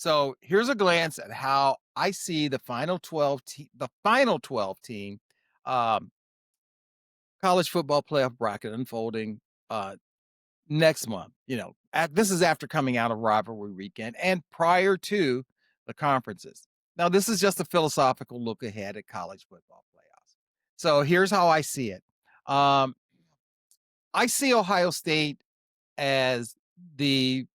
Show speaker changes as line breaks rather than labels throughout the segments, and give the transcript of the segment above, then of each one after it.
So here's a glance at how I see the final 12 team um, college football playoff bracket unfolding uh, next month. This is after coming out of rivalry weekend and prior to the conferences. Now, this is just a philosophical look ahead at college football playoffs. So here's how I see it. Um, I see Ohio State as the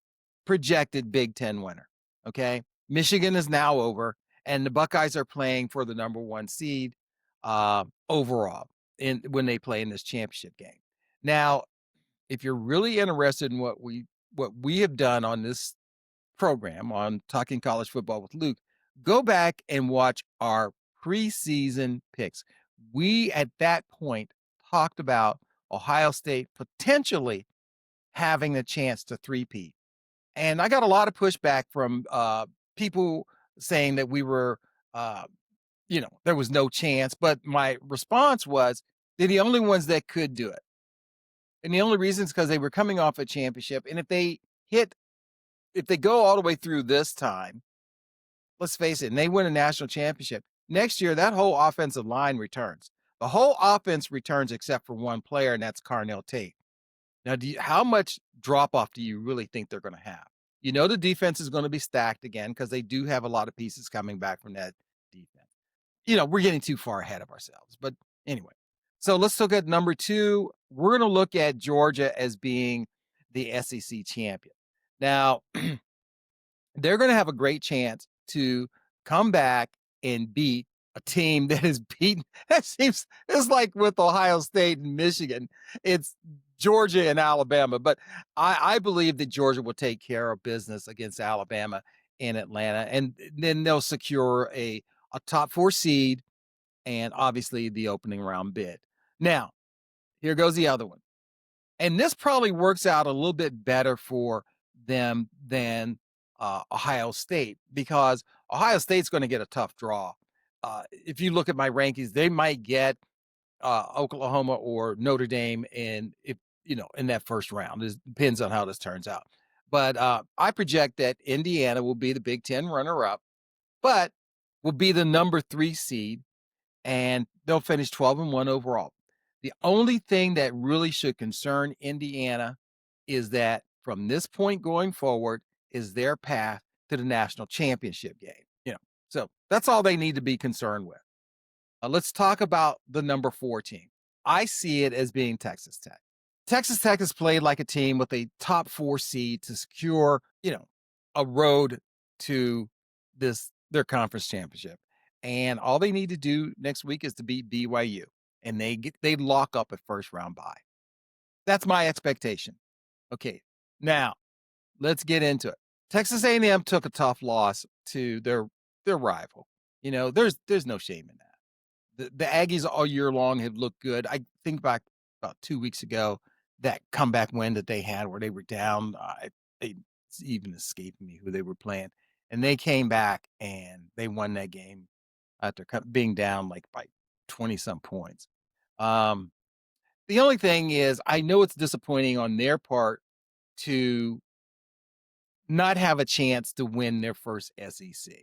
projected Big Ten winner. Okay. Michigan is now over, and the Buckeyes are playing for the number one seed overall when they play in this championship game. Now, if you're really interested in what we have done on this program on Talking College Football with Luke, go back and watch our preseason picks. We at that point talked about Ohio State potentially having a chance to three-peat. And I got a lot of pushback from people saying that we were, there was no chance. But my response was they're the only ones that could do it. And the only reason is because they were coming off a championship. And if they go all the way through this time, let's face it, and they win a national championship, next year, that whole offensive line returns. The whole offense returns except for one player, and that's Carnell Tate. Now, how much drop off do you really think they're going to have? The defense is going to be stacked again because they do have a lot of pieces coming back from that defense. We're getting too far ahead of ourselves. But anyway, so let's look at number two. We're going to look at Georgia as being the SEC champion. Now, they're going to have a great chance to come back and beat a team that is beaten. It's like with Ohio State and Michigan. It's Georgia and Alabama. But I believe that Georgia will take care of business against Alabama in Atlanta. And then they'll secure a top four seed and obviously the opening round bid. Now, here goes the other one. And this probably works out a little bit better for them than Ohio State because Ohio State's going to get a tough draw. If you look at my rankings, they might get Oklahoma or Notre Dame in that first round. It depends on how this turns out. But I project that Indiana will be the Big Ten runner-up, but will be the number 3 seed, and they'll finish 12-1 overall. The only thing that really should concern Indiana is that from this point going forward is their path to the national championship game. So that's all they need to be concerned with. Let's talk about the number 4 team. I see it as being Texas Tech. Texas Tech has played like a team with a top 4 seed to secure, a road to their conference championship. And all they need to do next week is to beat BYU, and they lock up a first round bye. That's my expectation. Okay, now let's get into it. Texas A&M took a tough loss to their rival. There's no shame in that. The Aggies all year long have looked good. I think back about 2 weeks ago, that comeback win that they had where they were down. It's even escaping me who they were playing, and they came back and they won that game after being down like by 20 some points. The only thing is, I know it's disappointing on their part to not have a chance to win their first SEC.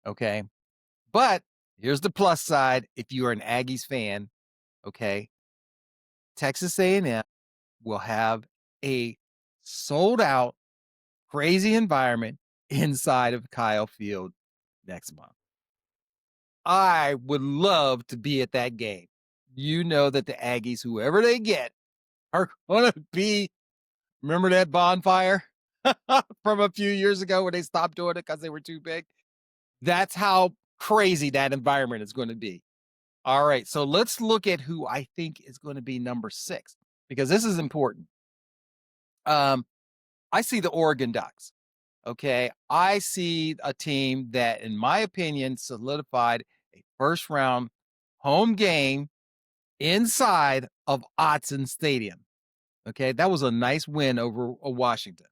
Okay. But here's the plus side. If you are an Aggies fan, okay, Texas A&M will have a sold out, crazy environment inside of Kyle Field next month. I would love to be at that game. You know that the Aggies, whoever they get, are going to be, remember that bonfire from a few years ago where they stopped doing it because they were too big? That's how crazy that environment is going to be. All right, so let's look at who I think is going to be number 6, because this is important. I see the Oregon Ducks. Okay, I see a team that, in my opinion, solidified a first round home game inside of Autzen Stadium. Okay, that was a nice win over Washington.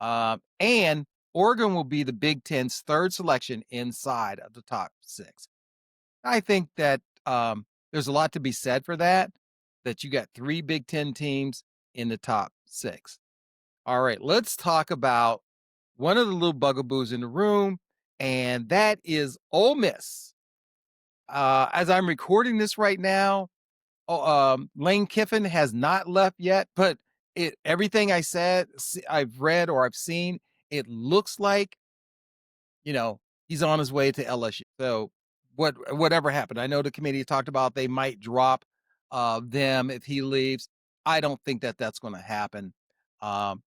And Oregon will be the Big Ten's 3rd selection inside of the top 6. I think that there's a lot to be said for that you got 3 Big Ten teams in the top 6. All right, let's talk about one of the little bugaboos in the room, and that is Ole Miss. As I'm recording this right now, Lane Kiffin has not left yet, but everything I've read or I've seen, it looks like, you know, he's on his way to LSU. So whatever happened, I know the committee talked about they might drop them if he leaves. I don't think that that's going to happen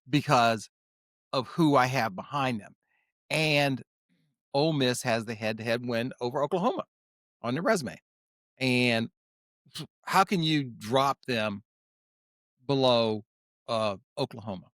because of who I have behind them. And Ole Miss has the head-to-head win over Oklahoma on their resume. And how can you drop them below Oklahoma?